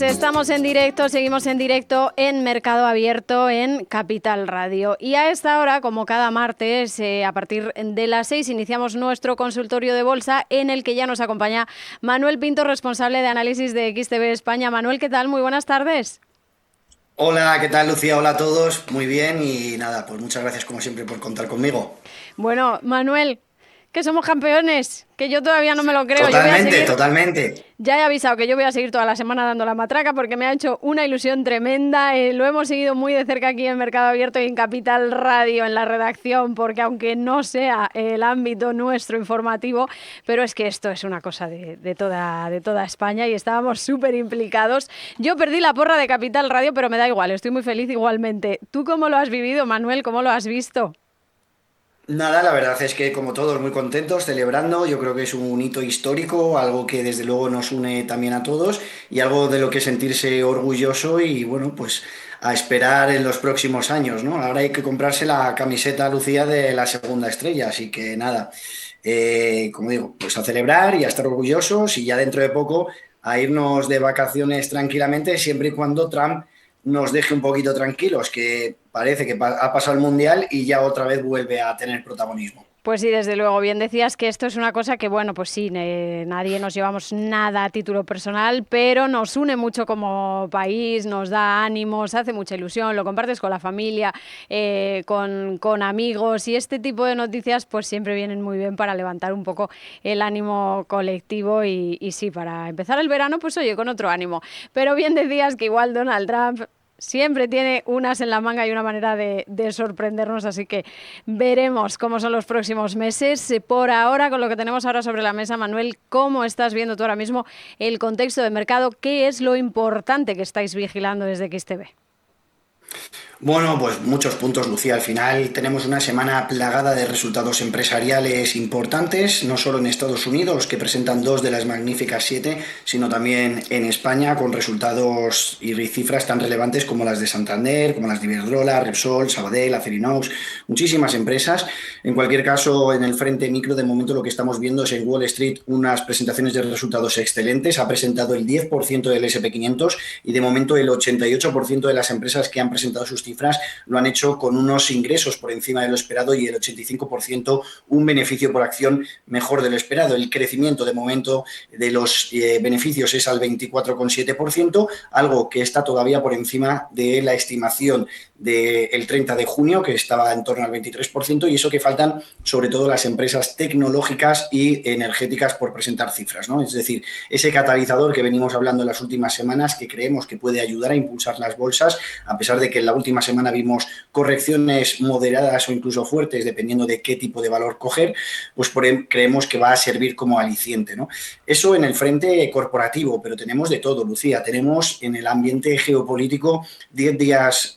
Estamos en directo, seguimos en directo en Mercado Abierto en Capital Radio. Y a esta hora, como cada martes, a partir de las 6, iniciamos nuestro consultorio de bolsa en el que ya nos acompaña Manuel Pinto, responsable de análisis de XTB España. Manuel, ¿qué tal? Muy buenas tardes. Hola, ¿qué tal, Lucía? Hola a todos, muy bien y nada, pues muchas gracias como siempre por contar conmigo. Bueno, Manuel, que somos campeones, que yo todavía no me lo creo. Yo voy a Totalmente, seguir. totalmente. Ya he avisado que yo voy a seguir toda la semana dando la matraca porque me ha hecho una ilusión tremenda. Lo hemos seguido muy de cerca aquí en Mercado Abierto y en Capital Radio, en la redacción, porque aunque no sea el ámbito nuestro informativo, pero es que esto es una cosa de toda España y estábamos súper implicados. Yo perdí la porra de Capital Radio, pero me da igual, estoy muy feliz igualmente. ¿Tú cómo lo has vivido, Manuel? ¿Cómo lo has visto? Nada, la verdad es que como todos muy contentos, celebrando, yo creo que es un hito histórico, algo que desde luego nos une también a todos y algo de lo que sentirse orgulloso y bueno, pues a esperar en los próximos años, ¿no? Ahora hay que comprarse la camiseta, Lucía, de la segunda estrella, así que nada, como digo, pues a celebrar y a estar orgullosos y ya dentro de poco a irnos de vacaciones tranquilamente, siempre y cuando Trump nos deje un poquito tranquilos, que parece que ha pasado el Mundial y ya otra vez vuelve a tener protagonismo. Pues sí, desde luego. Bien decías que esto es una cosa que, bueno, pues sí, nadie nos llevamos nada a título personal, pero nos une mucho como país, nos da ánimos, hace mucha ilusión, lo compartes con la familia, con amigos y este tipo de noticias pues siempre vienen muy bien para levantar un poco el ánimo colectivo y sí, para empezar el verano, pues oye, con otro ánimo. Pero bien decías que igual Donald Trump siempre tiene unas en la manga y una manera de sorprendernos, así que veremos cómo son los próximos meses. Por ahora, con lo que tenemos ahora sobre la mesa, Manuel, ¿cómo estás viendo tú ahora mismo el contexto de mercado? ¿Qué es lo importante que estáis vigilando desde XTB? Bueno, pues muchos puntos, Lucía. Al final tenemos una semana plagada de resultados empresariales importantes, no solo en Estados Unidos, que presentan dos de las magníficas siete, sino también en España, con resultados y cifras tan relevantes como las de Santander, como las de Iberdrola, Repsol, Sabadell, Acerinox, muchísimas empresas. En cualquier caso, en el frente micro, de momento lo que estamos viendo es en Wall Street unas presentaciones de resultados excelentes. Ha presentado el 10% del SP500 y de momento el 88% de las empresas que han presentado sus cifras lo han hecho con unos ingresos por encima de lo esperado y el 85% un beneficio por acción mejor de lo esperado. El crecimiento de momento de los beneficios es al 24,7%, algo que está todavía por encima de la estimación del 30 de junio, que estaba en torno al 23%, y eso que faltan sobre todo las empresas tecnológicas y energéticas por presentar cifras, ¿no? Es decir, ese catalizador que venimos hablando en las últimas semanas, que creemos que puede ayudar a impulsar las bolsas, a pesar de que en la última semana vimos correcciones moderadas o incluso fuertes, dependiendo de qué tipo de valor coger, pues creemos que va a servir como aliciente, ¿no? Eso en el frente corporativo, pero tenemos de todo, Lucía. Tenemos en el ambiente geopolítico 10 días,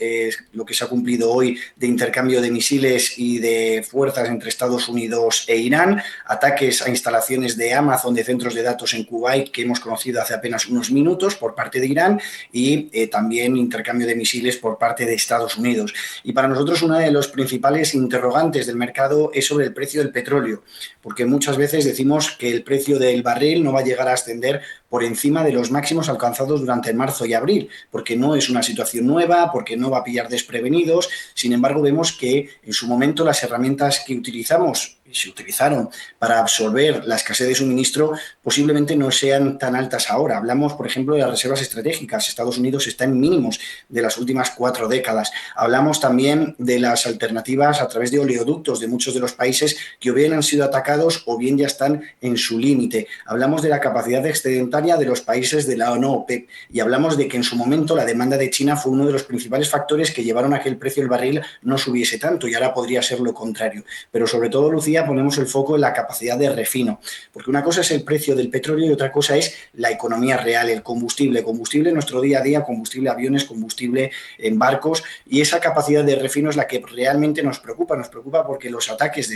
lo que se ha cumplido hoy, de intercambio de misiles y de fuerzas entre Estados Unidos e Irán, ataques a instalaciones de Amazon, de centros de datos en Kuwait, que hemos conocido hace apenas unos minutos por parte de Irán, y también intercambio de misiles por parte de Estados Unidos. Y para nosotros una de los principales interrogantes del mercado es sobre el precio del petróleo, porque muchas veces decimos que el precio del barril no va a llegar a ascender por encima de los máximos alcanzados durante marzo y abril, porque no es una situación nueva, porque no va a pillar desprevenidos. Sin embargo, vemos que en su momento las herramientas que utilizamos y se utilizaron para absorber la escasez de suministro posiblemente no sean tan altas ahora. Hablamos, por ejemplo, de las reservas estratégicas. Estados Unidos está en mínimos de las últimas 4 décadas. Hablamos también de las alternativas a través de oleoductos de muchos de los países que o bien han sido atacados o bien ya están en su límite. Hablamos de la capacidad excedentaria de los países de la OPEP y hablamos de que en su momento la demanda de China fue uno de los principales factores que llevaron a que el precio del barril no subiese tanto, y ahora podría ser lo contrario. Pero sobre todo, Lucía, ponemos el foco en la capacidad de refino, porque una cosa es el precio del petróleo y otra cosa es la economía real, el combustible en nuestro día a día, combustible aviones, combustible en barcos, y esa capacidad de refino es la que realmente nos preocupa porque los ataques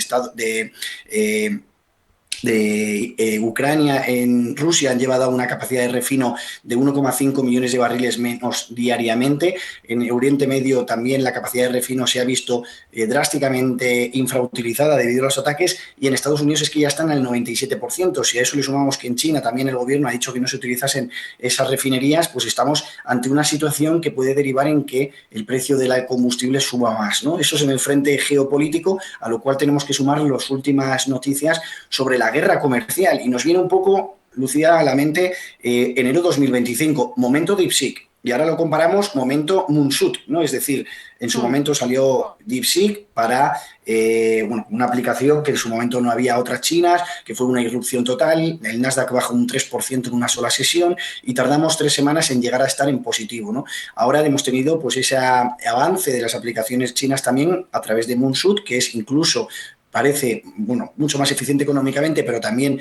Ucrania en Rusia han llevado a una capacidad de refino de 1,5 millones de barriles menos diariamente. En Oriente Medio también la capacidad de refino se ha visto drásticamente infrautilizada debido a los ataques, y en Estados Unidos es que ya están al 97%. Si a eso le sumamos que en China también el gobierno ha dicho que no se utilizasen esas refinerías, pues estamos ante una situación que puede derivar en que el precio del combustible suba más, ¿no? Eso es en el frente geopolítico, a lo cual tenemos que sumar las últimas noticias sobre la guerra comercial. Y nos viene un poco, Lucía, a la mente enero 2025, momento DeepSeek. Y ahora lo comparamos momento Moonshot, ¿no? Es decir, en su momento salió DeepSeek para una aplicación que en su momento no había otras chinas, que fue una irrupción total. El Nasdaq bajó un 3% en una sola sesión y tardamos 3 semanas en llegar a estar en positivo, ¿no? Ahora hemos tenido pues ese avance de las aplicaciones chinas también a través de Moonshot, que es incluso parece mucho más eficiente económicamente, pero también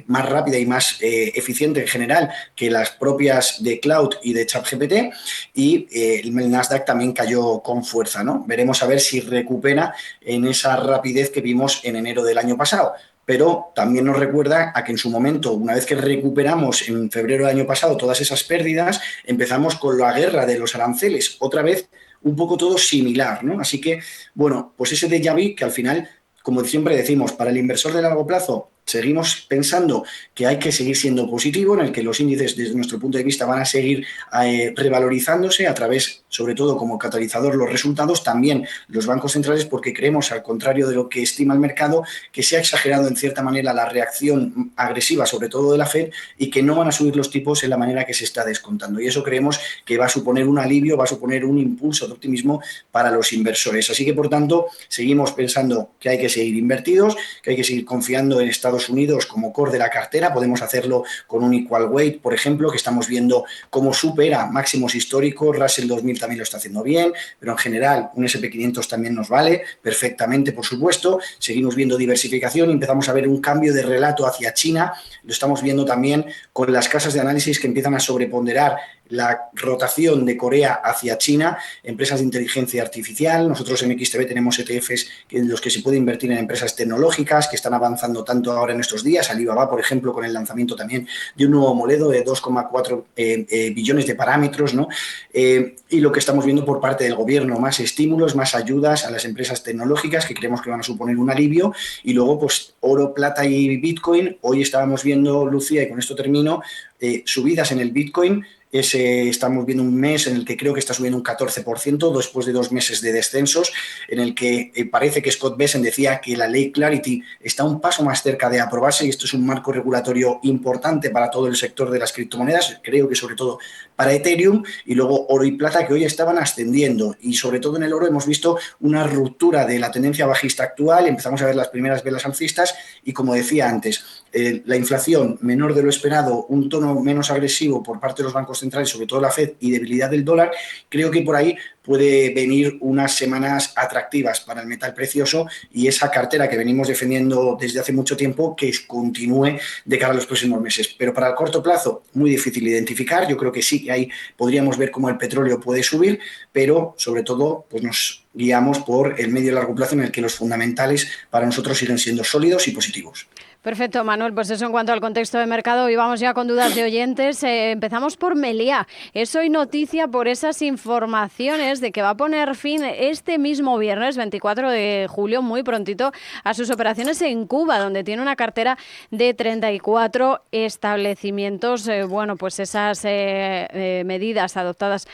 más rápida y más eficiente en general que las propias de Cloud y de ChatGPT, y el Nasdaq también cayó con fuerza, ¿no? Veremos a ver si recupera en esa rapidez que vimos en enero del año pasado. Pero también nos recuerda a que en su momento, una vez que recuperamos en febrero del año pasado todas esas pérdidas, empezamos con la guerra de los aranceles, otra vez un poco todo similar, ¿no? Así que, pues ese déjà vu que al final, como siempre decimos, para el inversor de largo plazo, seguimos pensando que hay que seguir siendo positivo, en el que los índices, desde nuestro punto de vista, van a seguir revalorizándose a través, sobre todo como catalizador, los resultados, también los bancos centrales, porque creemos, al contrario de lo que estima el mercado, que se ha exagerado en cierta manera la reacción agresiva, sobre todo de la Fed, y que no van a subir los tipos en la manera que se está descontando. Y eso creemos que va a suponer un alivio, va a suponer un impulso de optimismo para los inversores. Así que, por tanto, seguimos pensando que hay que seguir invertidos, que hay que seguir confiando en Estados Unidos como core de la cartera. Podemos hacerlo con un equal weight, por ejemplo, que estamos viendo cómo supera máximos históricos. Russell 2000 también lo está haciendo bien, pero en general un SP500 también nos vale perfectamente, por supuesto. Seguimos viendo diversificación y empezamos a ver un cambio de relato hacia China. Lo estamos viendo también con las casas de análisis que empiezan a sobreponderar la rotación de Corea hacia China, empresas de inteligencia artificial. Nosotros en XTB tenemos ETFs en los que se puede invertir en empresas tecnológicas que están avanzando tanto ahora en estos días. Alibaba, por ejemplo, con el lanzamiento también de un nuevo modelo de 2,4 billones de parámetros, ¿no? Y lo que estamos viendo por parte del gobierno, más estímulos, más ayudas a las empresas tecnológicas que creemos que van a suponer un alivio. Y luego, pues, oro, plata y Bitcoin. Hoy estábamos viendo, Lucía, y con esto termino, subidas en el Bitcoin. Estamos viendo un mes en el que creo que está subiendo un 14% después de 2 meses de descensos, en el que parece que Scott Bessent decía que la ley Clarity está un paso más cerca de aprobarse, y esto es un marco regulatorio importante para todo el sector de las criptomonedas, creo que sobre todo para Ethereum. Y luego oro y plata, que hoy estaban ascendiendo, y sobre todo en el oro hemos visto una ruptura de la tendencia bajista actual, empezamos a ver las primeras velas alcistas, y como decía antes, la inflación menor de lo esperado, un tono menos agresivo por parte de los bancos centrales, sobre todo la Fed, y debilidad del dólar, creo que por ahí puede venir unas semanas atractivas para el metal precioso, y esa cartera que venimos defendiendo desde hace mucho tiempo que continúe de cara a los próximos meses. Pero para el corto plazo, muy difícil identificar. Yo creo que sí que ahí podríamos ver cómo el petróleo puede subir, pero sobre todo pues nos guiamos por el medio y largo plazo, en el que los fundamentales para nosotros siguen siendo sólidos y positivos. Perfecto, Manuel. Pues eso en cuanto al contexto de mercado. Y vamos ya con dudas de oyentes. Empezamos por Meliá. Es hoy noticia por esas informaciones de que va a poner fin este mismo viernes, 24 de julio, muy prontito, a sus operaciones en Cuba, donde tiene una cartera de 34 establecimientos. Pues esas medidas adoptadas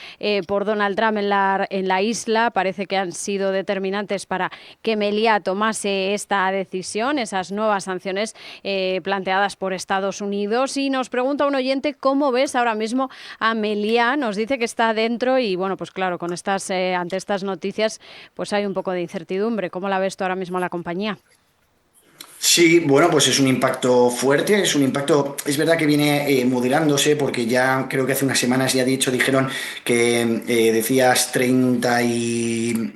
por Donald Trump en la isla parece que han sido determinantes para que Meliá tomase esta decisión, esas nuevas sanciones planteadas por Estados Unidos. Y nos pregunta un oyente cómo ves ahora mismo a Meliá. Nos dice que está dentro y pues claro, con ante estas noticias pues hay un poco de incertidumbre. ¿Cómo la ves tú ahora mismo a la compañía? Sí, pues es un impacto fuerte, es un impacto, es verdad que viene moderándose, porque ya creo que hace unas semanas dijeron que decías 30 y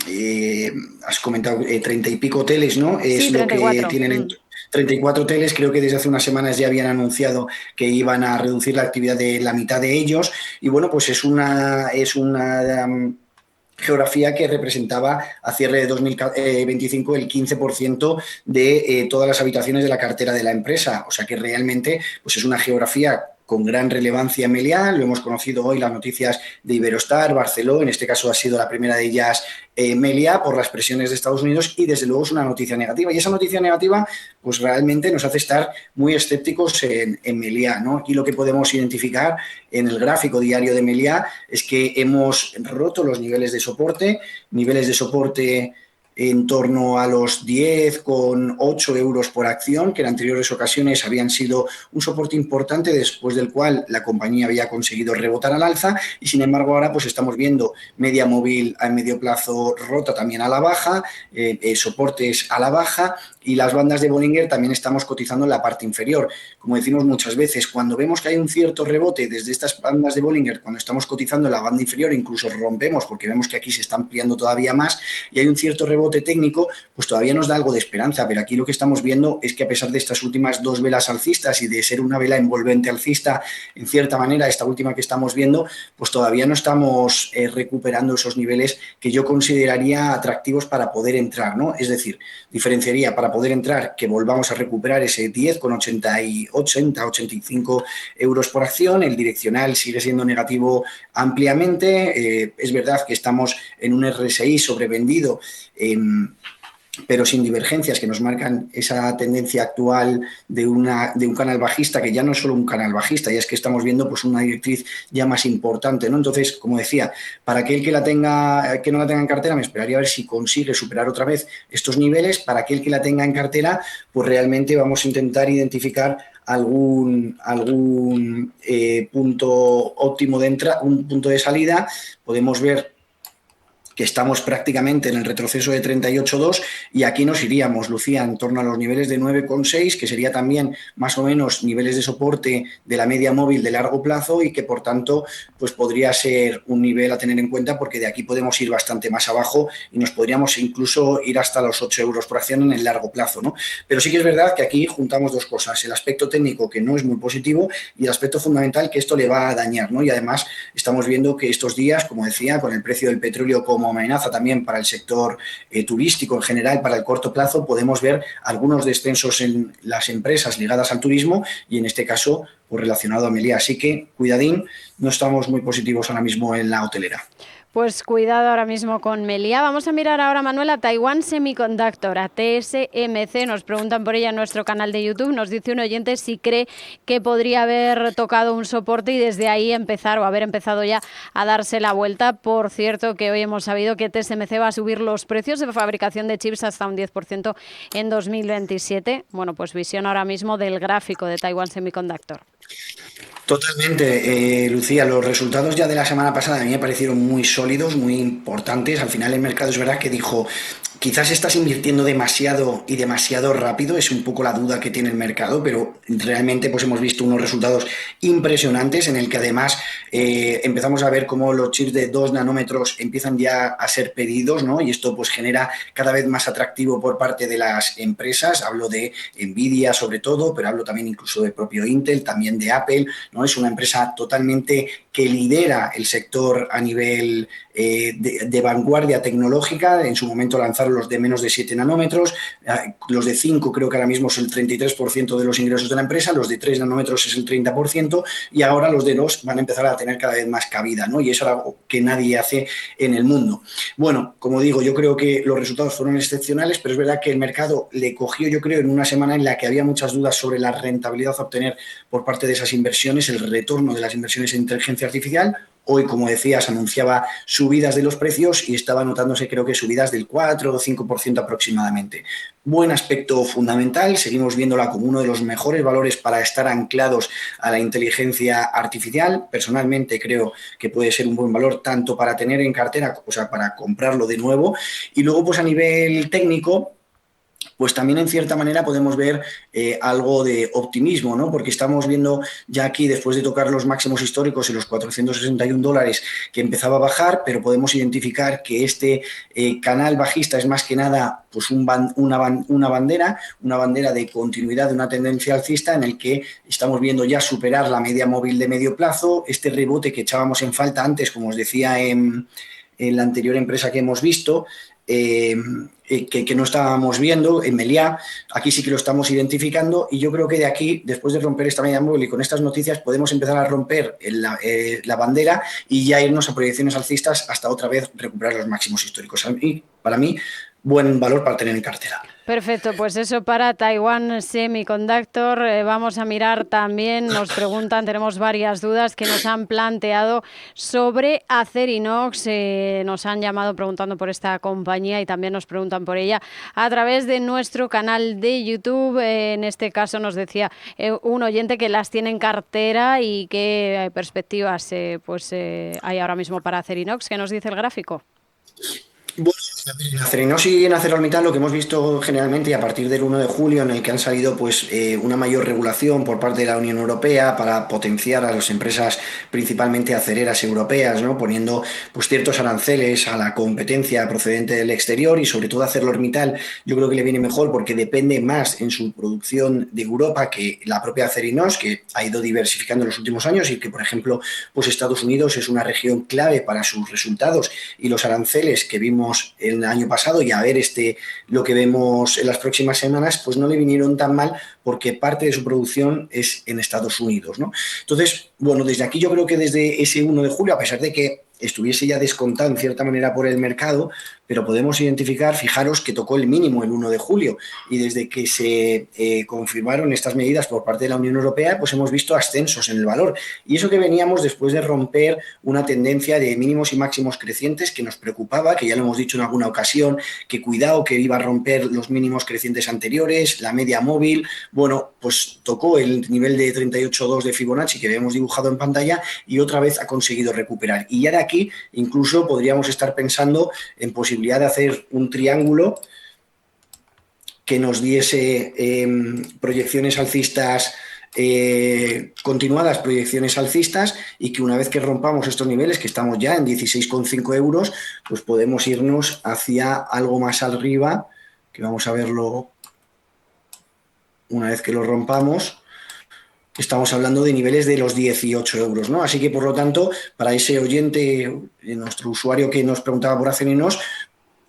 has comentado 30 y pico hoteles, ¿no? Es Sí, lo que 34. tienen 34 hoteles. Creo que desde hace unas semanas ya habían anunciado que iban a reducir la actividad de la mitad de ellos, y pues es una geografía que representaba a cierre de 2025 el 15% de todas las habitaciones de la cartera de la empresa. O sea que realmente pues es una geografía con gran relevancia en Meliá. Lo hemos conocido hoy las noticias de Iberostar, Barceló, en este caso ha sido la primera de ellas Meliá, por las presiones de Estados Unidos, y desde luego es una noticia negativa. Y esa noticia negativa pues realmente nos hace estar muy escépticos en Meliá, ¿no? Y lo que podemos identificar en el gráfico diario de Meliá es que hemos roto los niveles de soporte en torno a los 10,8 euros por acción, que en anteriores ocasiones habían sido un soporte importante, después del cual la compañía había conseguido rebotar al alza, y sin embargo ahora pues estamos viendo media móvil a medio plazo rota también a la baja, soportes a la baja, y las bandas de Bollinger también estamos cotizando en la parte inferior. Como decimos muchas veces, cuando vemos que hay un cierto rebote desde estas bandas de Bollinger, cuando estamos cotizando en la banda inferior, incluso rompemos porque vemos que aquí se está ampliando todavía más y hay un cierto rebote técnico, pues todavía nos da algo de esperanza. Pero aquí lo que estamos viendo es que a pesar de estas últimas dos velas alcistas y de ser una vela envolvente alcista, en cierta manera, esta última que estamos viendo, pues todavía no estamos recuperando esos niveles que yo consideraría atractivos para poder entrar, ¿no? Es decir, diferenciaría para poder entrar que volvamos a recuperar ese 10,85 euros por acción. El direccional sigue siendo negativo ampliamente. Es verdad que estamos en un RSI sobrevendido, pero sin divergencias que nos marcan esa tendencia actual de un canal bajista, que ya no es solo un canal bajista, ya es que estamos viendo pues una directriz ya más importante, ¿no? Entonces, como decía, para aquel que no la tenga en cartera, me esperaría a ver si consigue superar otra vez estos niveles. Para aquel que la tenga en cartera, pues realmente vamos a intentar identificar algún punto óptimo de entrada, un punto de salida. Podemos ver que estamos prácticamente en el retroceso de 38,2 y aquí nos iríamos, Lucía, en torno a los niveles de 9,6, que sería también más o menos niveles de soporte de la media móvil de largo plazo, y que por tanto pues podría ser un nivel a tener en cuenta, porque de aquí podemos ir bastante más abajo y nos podríamos incluso ir hasta los 8 euros por acción en el largo plazo, ¿no? Pero sí que es verdad que aquí juntamos dos cosas: el aspecto técnico, que no es muy positivo, y el aspecto fundamental, que esto le va a dañar, ¿no? Y además estamos viendo que estos días, como decía, con el precio del petróleo como amenaza también para el sector turístico en general, para el corto plazo, podemos ver algunos descensos en las empresas ligadas al turismo y en este caso pues relacionado a Meliá. Así que cuidadín, no estamos muy positivos ahora mismo en la hotelera. Pues cuidado ahora mismo con Meliá. Vamos a mirar ahora, Manuel, a Taiwan Semiconductor, a TSMC. Nos preguntan por ella en nuestro canal de YouTube. Nos dice un oyente si cree que podría haber tocado un soporte y desde ahí empezar, o haber empezado ya a darse la vuelta. Por cierto, que hoy hemos sabido que TSMC va a subir los precios de fabricación de chips hasta un 10% en 2027. Bueno, pues visión ahora mismo del gráfico de Taiwan Semiconductor. Totalmente, Lucía. Los resultados ya de la semana pasada a mí me parecieron muy sólidos, muy importantes. Al final el mercado es verdad que dijo, quizás estás invirtiendo demasiado y demasiado rápido, es un poco la duda que tiene el mercado, pero realmente pues hemos visto unos resultados impresionantes en el que además empezamos a ver cómo los chips de 2 nanómetros empiezan ya a ser pedidos, ¿no? Y esto pues genera cada vez más atractivo por parte de las empresas. Hablo de Nvidia sobre todo, pero hablo también incluso de propio Intel, también de Apple, ¿no? Es una empresa totalmente que lidera el sector a nivel de vanguardia tecnológica. En su momento lanzaron los de menos de 7 nanómetros, los de 5 creo que ahora mismo es el 33% de los ingresos de la empresa, los de 3 nanómetros es el 30%, y ahora los de 2 van a empezar a tener cada vez más cabida, ¿no? Y eso es algo que nadie hace en el mundo. Bueno, como digo, yo creo que los resultados fueron excepcionales, pero es verdad que el mercado le cogió, yo creo, en una semana en la que había muchas dudas sobre la rentabilidad a obtener por parte de esas inversiones, el retorno de las inversiones en inteligencia artificial. Hoy, como decías, anunciaba subidas de los precios y estaba notándose, creo que subidas del 4 o 5% aproximadamente. Buen aspecto fundamental, seguimos viéndola como uno de los mejores valores para estar anclados a la inteligencia artificial. Personalmente creo que puede ser un buen valor tanto para tener en cartera, o sea, para comprarlo de nuevo. Y luego, pues a nivel técnico, pues también en cierta manera podemos ver algo de optimismo, ¿no? Porque estamos viendo ya aquí, después de tocar los máximos históricos en los $461, que empezaba a bajar, pero podemos identificar que este canal bajista es más que nada pues una bandera de continuidad de una tendencia alcista, en el que estamos viendo ya superar la media móvil de medio plazo, este rebote que echábamos en falta antes, como os decía, en la anterior empresa que hemos visto, que no estábamos viendo en Meliá. Aquí sí que lo estamos identificando y yo creo que de aquí, después de romper esta media móvil y con estas noticias, podemos empezar a romper la bandera y ya irnos a proyecciones alcistas hasta otra vez recuperar los máximos históricos. Para mí, buen valor para tener en cartera. Perfecto, pues eso para Taiwan Semiconductor. Vamos a mirar también, nos preguntan, tenemos varias dudas que nos han planteado sobre Acerinox. Nos han llamado preguntando por esta compañía y también nos preguntan por ella a través de nuestro canal de YouTube. En este caso nos decía un oyente que las tiene en cartera y qué perspectivas hay ahora mismo para Acerinox. ¿Qué nos dice el gráfico? Bueno, en Acerinox y en ArcelorMittal lo que hemos visto generalmente y a partir del 1 de julio en el que han salido una mayor regulación por parte de la Unión Europea para potenciar a las empresas principalmente acereras europeas, ¿no? Poniendo ciertos aranceles a la competencia procedente del exterior y sobre todo a ArcelorMittal yo creo que le viene mejor porque depende más en su producción de Europa que la propia Acerinox, que ha ido diversificando en los últimos años y que por ejemplo Estados Unidos es una región clave para sus resultados y los aranceles que vimos el año pasado y a ver lo que vemos en las próximas semanas, pues no le vinieron tan mal porque parte de su producción es en Estados Unidos, ¿no? Entonces, bueno, desde aquí yo creo que desde ese 1 de julio, a pesar de que estuviese ya descontado en cierta manera por el mercado, pero podemos identificar, fijaros que tocó el mínimo el 1 de julio y desde que se confirmaron estas medidas por parte de la Unión Europea, pues hemos visto ascensos en el valor y eso que veníamos después de romper una tendencia de mínimos y máximos crecientes que nos preocupaba, que ya lo hemos dicho en alguna ocasión, que cuidado que iba a romper los mínimos crecientes anteriores, la media móvil. Bueno, pues tocó el nivel de 38,2 de Fibonacci que habíamos dibujado en pantalla y otra vez ha conseguido recuperar y ya de aquí incluso podríamos estar pensando en posibilidad de hacer un triángulo que nos diese proyecciones alcistas continuadas, proyecciones alcistas y que una vez que rompamos estos niveles, que estamos ya en 16,5 euros, pues podemos irnos hacia algo más arriba, que vamos a verlo una vez que lo rompamos. Estamos hablando de niveles de los 18 euros, ¿no? Así que, por lo tanto, para ese oyente, nuestro usuario que nos preguntaba por Acerinox,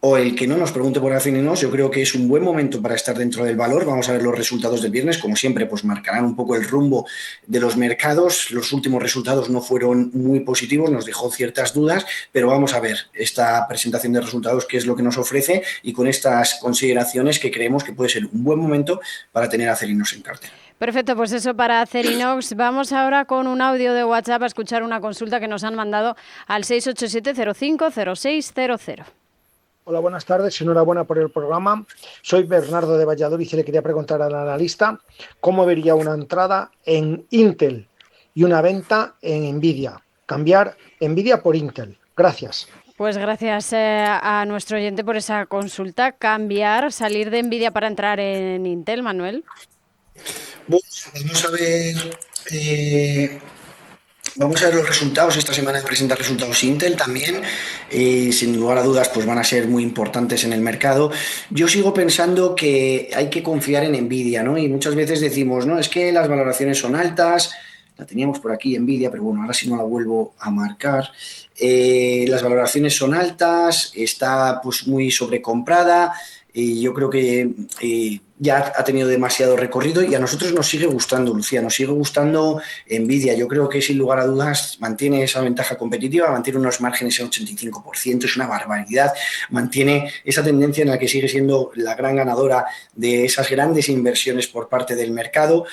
o el que no nos pregunte por Acerinox, yo creo que es un buen momento para estar dentro del valor. Vamos a ver los resultados del viernes, como siempre, pues marcarán un poco el rumbo de los mercados. Los últimos resultados no fueron muy positivos, nos dejó ciertas dudas, pero vamos a ver esta presentación de resultados, qué es lo que nos ofrece y con estas consideraciones que creemos que puede ser un buen momento para tener Acerinox en cartera. Perfecto, pues eso para Acerinox. Vamos ahora con un audio de WhatsApp a escuchar una consulta que nos han mandado al 687-050600. Hola, buenas tardes, enhorabuena por el programa. Soy Bernardo de Valladolid y le quería preguntar al analista cómo vería una entrada en Intel y una venta en Nvidia. Cambiar Nvidia por Intel. Gracias. Pues gracias a nuestro oyente por esa consulta. Cambiar, salir de Nvidia para entrar en Intel, Manuel. Bueno, vamos a ver los resultados. Esta semana presenta resultados Intel también. Sin lugar a dudas, pues van a ser muy importantes en el mercado. Yo sigo pensando que hay que confiar en Nvidia, ¿no? Y muchas veces decimos, no, es que las valoraciones son altas. La teníamos por aquí Nvidia, pero bueno, ahora sí no la vuelvo a marcar. Las valoraciones son altas, está pues muy sobrecomprada. Yo creo que ya ha tenido demasiado recorrido y a nosotros nos sigue gustando, Lucía, nos sigue gustando Nvidia. Yo creo que sin lugar a dudas mantiene esa ventaja competitiva, mantiene unos márgenes en 85%, es una barbaridad, mantiene esa tendencia en la que sigue siendo la gran ganadora de esas grandes inversiones por parte del mercado.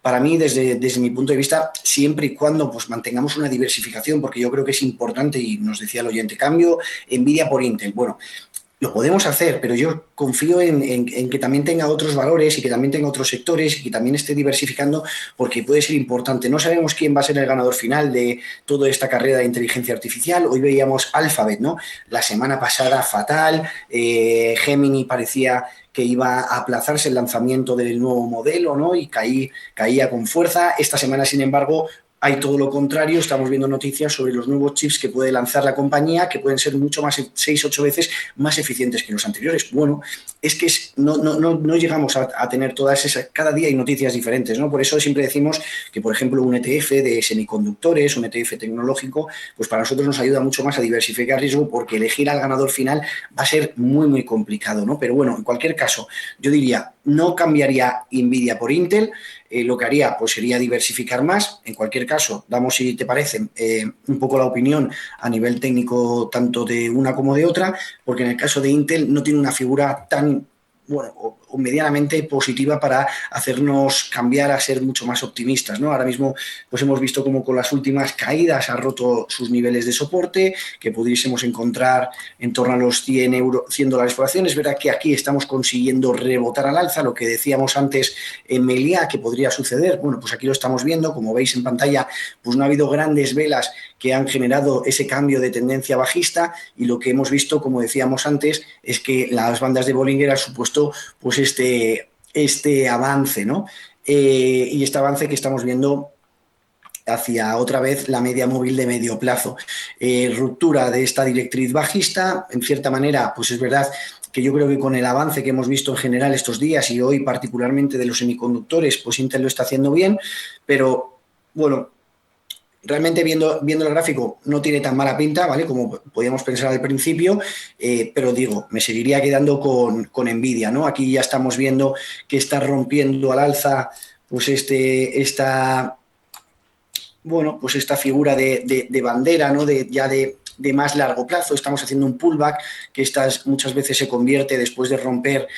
Para mí, desde mi punto de vista, siempre y cuando pues mantengamos una diversificación, porque yo creo que es importante, y nos decía el oyente, cambio Nvidia por Intel. Bueno, lo podemos hacer, pero yo confío en que también tenga otros valores y que también tenga otros sectores y que también esté diversificando porque puede ser importante. No sabemos quién va a ser el ganador final de toda esta carrera de inteligencia artificial. Hoy veíamos Alphabet, ¿no? La semana pasada fatal, Gemini parecía que iba a aplazarse el lanzamiento del nuevo modelo, ¿no? Y caía con fuerza. Esta semana, sin embargo, hay todo lo contrario, estamos viendo noticias sobre los nuevos chips que puede lanzar la compañía, que pueden ser mucho más, 6-8 veces más eficientes que los anteriores. Bueno, es que no llegamos a tener todas esas, cada día hay noticias diferentes, ¿no? Por eso siempre decimos que, por ejemplo, un ETF de semiconductores, un ETF tecnológico, pues para nosotros nos ayuda mucho más a diversificar riesgo, porque elegir al ganador final va a ser muy, muy complicado, ¿no? Pero bueno, en cualquier caso, yo diría, no cambiaría Nvidia por Intel. Lo que haría pues sería diversificar más. En cualquier caso, damos, si te parece, un poco la opinión a nivel técnico tanto de una como de otra, porque en el caso de Intel no tiene una figura tan, bueno, o medianamente positiva para hacernos cambiar a ser mucho más optimistas, ¿no? Ahora mismo pues hemos visto como con las últimas caídas ha roto sus niveles de soporte, que pudiésemos encontrar en torno a los 100 dólares por acción. Es verdad que aquí estamos consiguiendo rebotar al alza, lo que decíamos antes en Meliá que podría suceder. Bueno, pues aquí lo estamos viendo, como veis en pantalla, pues no ha habido grandes velas que han generado ese cambio de tendencia bajista, y lo que hemos visto, como decíamos antes, es que las bandas de Bollinger han supuesto pues este avance, ¿no? Y este avance que estamos viendo hacia otra vez la media móvil de medio plazo. Ruptura de esta directriz bajista, en cierta manera, pues es verdad que yo creo que con el avance que hemos visto en general estos días y hoy particularmente de los semiconductores, pues Intel lo está haciendo bien, pero bueno, realmente viendo el gráfico no tiene tan mala pinta, ¿vale? Como podíamos pensar al principio, pero digo, me seguiría quedando con Nvidia, ¿no? Aquí ya estamos viendo que está rompiendo al alza pues esta figura de bandera, ¿no? De más largo plazo. Estamos haciendo un pullback que muchas veces se convierte, después de romper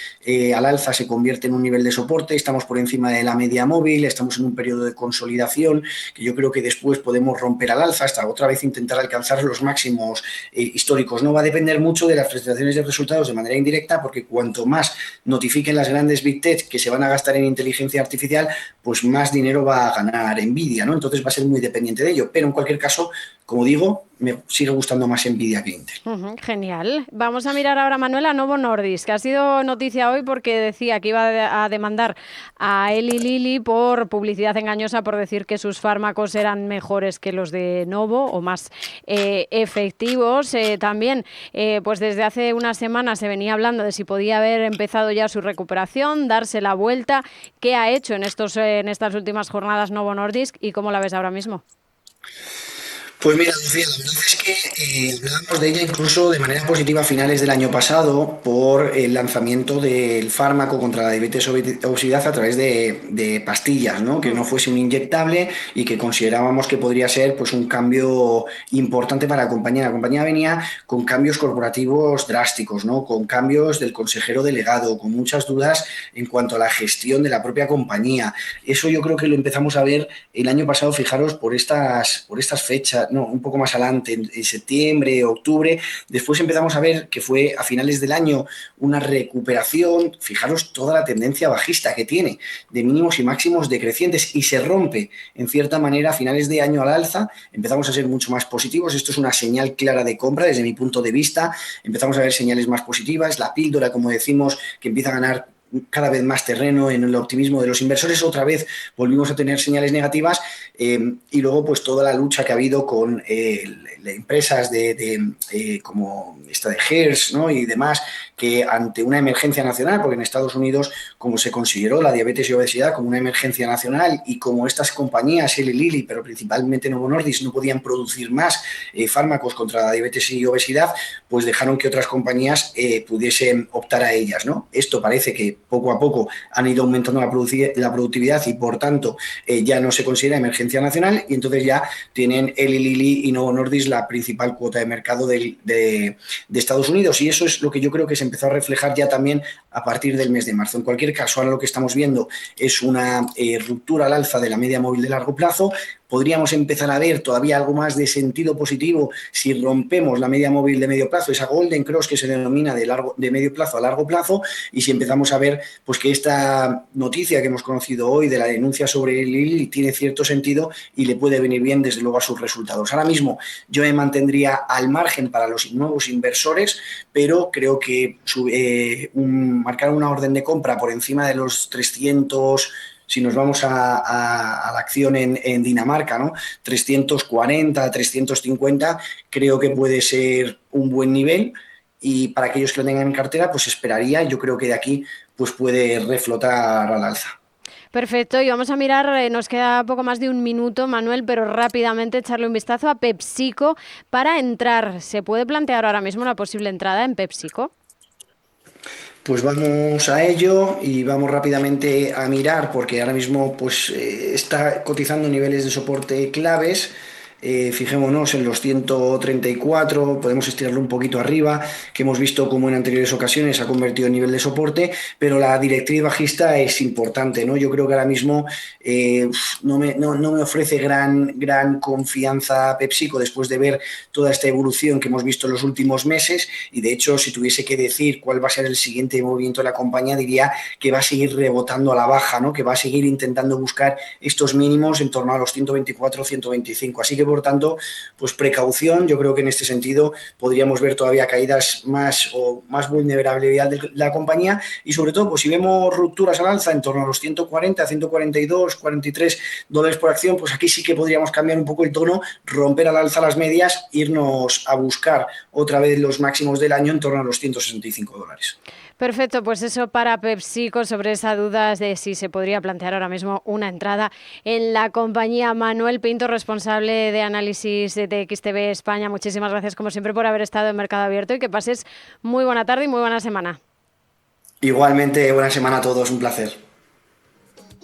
al alza, se convierte en un nivel de soporte. Estamos por encima de la media móvil, estamos en un periodo de consolidación que yo creo que después podemos romper al alza hasta otra vez intentar alcanzar los máximos históricos. No va a depender mucho de las presentaciones de resultados de manera indirecta, porque cuanto más notifiquen las grandes Big Tech que se van a gastar en inteligencia artificial, pues más dinero va a ganar Nvidia, ¿no? Entonces va a ser muy dependiente de ello. Pero en cualquier caso, como digo, me sigue gustando más Nvidia que Intel. Genial. Vamos a mirar ahora, Manuel, a Novo Nordisk, que ha sido noticia hoy porque decía que iba a demandar a Eli Lilly por publicidad engañosa, por decir que sus fármacos eran mejores que los de Novo o más efectivos. También, pues desde hace unas semanas se venía hablando de si podía haber empezado ya su recuperación, darse la vuelta. ¿Qué ha hecho en estas últimas jornadas Novo Nordisk y cómo la ves ahora mismo? Pues mira, Lucía, la verdad es que hablábamos de ella incluso de manera positiva a finales del año pasado por el lanzamiento del fármaco contra la diabetes obesidad a través de pastillas, ¿no? Que no fuese un inyectable y que considerábamos que podría ser pues un cambio importante para la compañía. La compañía venía con cambios corporativos drásticos, ¿no? Con cambios del consejero delegado, con muchas dudas en cuanto a la gestión de la propia compañía. Eso yo creo que lo empezamos a ver el año pasado, fijaros, por estas fechas, no, un poco más adelante, en septiembre, octubre. Después empezamos a ver que fue a finales del año una recuperación. Fijaros toda la tendencia bajista que tiene, de mínimos y máximos decrecientes, y se rompe en cierta manera a finales de año al alza. Empezamos a ser mucho más positivos. Esto es una señal clara de compra desde mi punto de vista. Empezamos a ver señales más positivas. La píldora, como decimos, que empieza a ganar cada vez más terreno en el optimismo de los inversores. Otra vez volvimos a tener señales negativas, y luego pues toda la lucha que ha habido con empresas como esta de Hertz, ¿no? Y demás, que ante una emergencia nacional, porque en Estados Unidos, como se consideró la diabetes y obesidad como una emergencia nacional, y como estas compañías, Eli Lilly, pero principalmente Novo Nordisk, no podían producir más fármacos contra la diabetes y obesidad, pues dejaron que otras compañías pudiesen optar a ellas, ¿no? Esto parece que poco a poco han ido aumentando la productividad y por tanto ya no se considera emergencia nacional, y entonces ya tienen Eli Lilly y Novo Nordisk la principal cuota de mercado de Estados Unidos, y eso es lo que yo creo que se empezó a reflejar ya también a partir del mes de marzo. En cualquier caso, ahora lo que estamos viendo es una ruptura al alza de la media móvil de largo plazo. Podríamos empezar a ver todavía algo más de sentido positivo si rompemos la media móvil de medio plazo, esa golden cross que se denomina de medio plazo a largo plazo, y si empezamos a ver pues que esta noticia que hemos conocido hoy de la denuncia sobre el Lilly tiene cierto sentido y le puede venir bien desde luego a sus resultados. Ahora mismo yo me mantendría al margen para los nuevos inversores, pero creo que marcar una orden de compra por encima de los 300 Si nos vamos a la acción en Dinamarca, ¿no? 340, 350, creo que puede ser un buen nivel. Y para aquellos que lo tengan en cartera, pues esperaría. Yo creo que de aquí pues puede reflotar al alza. Perfecto, y vamos a mirar, nos queda poco más de un minuto, Manuel, pero rápidamente echarle un vistazo a PepsiCo para entrar. ¿Se puede plantear ahora mismo una posible entrada en PepsiCo? Pues vamos a ello y vamos rápidamente a mirar porque ahora mismo pues, está cotizando niveles de soporte claves. Fijémonos en los 134, podemos estirarlo un poquito arriba, que hemos visto como en anteriores ocasiones ha convertido en nivel de soporte, pero la directriz bajista es importante, ¿no? Yo creo que ahora mismo no me ofrece gran confianza PepsiCo después de ver toda esta evolución que hemos visto en los últimos meses, y de hecho si tuviese que decir cuál va a ser el siguiente movimiento de la compañía, diría que va a seguir rebotando a la baja, ¿no? Que va a seguir intentando buscar estos mínimos en torno a los 124, 125, así que por tanto, pues precaución. Yo creo que en este sentido podríamos ver todavía caídas más vulnerabilidad de la compañía, y sobre todo, pues si vemos rupturas al alza en torno a los 140, 142, 43 dólares por acción, pues aquí sí que podríamos cambiar un poco el tono, romper al alza las medias, irnos a buscar otra vez los máximos del año en torno a los 165 dólares. Perfecto, pues eso para PepsiCo, sobre esa duda de si se podría plantear ahora mismo una entrada en la compañía. Manuel Pinto, responsable de análisis de XTB España, muchísimas gracias como siempre por haber estado en Mercado Abierto y que pases muy buena tarde y muy buena semana. Igualmente, buena semana a todos, un placer.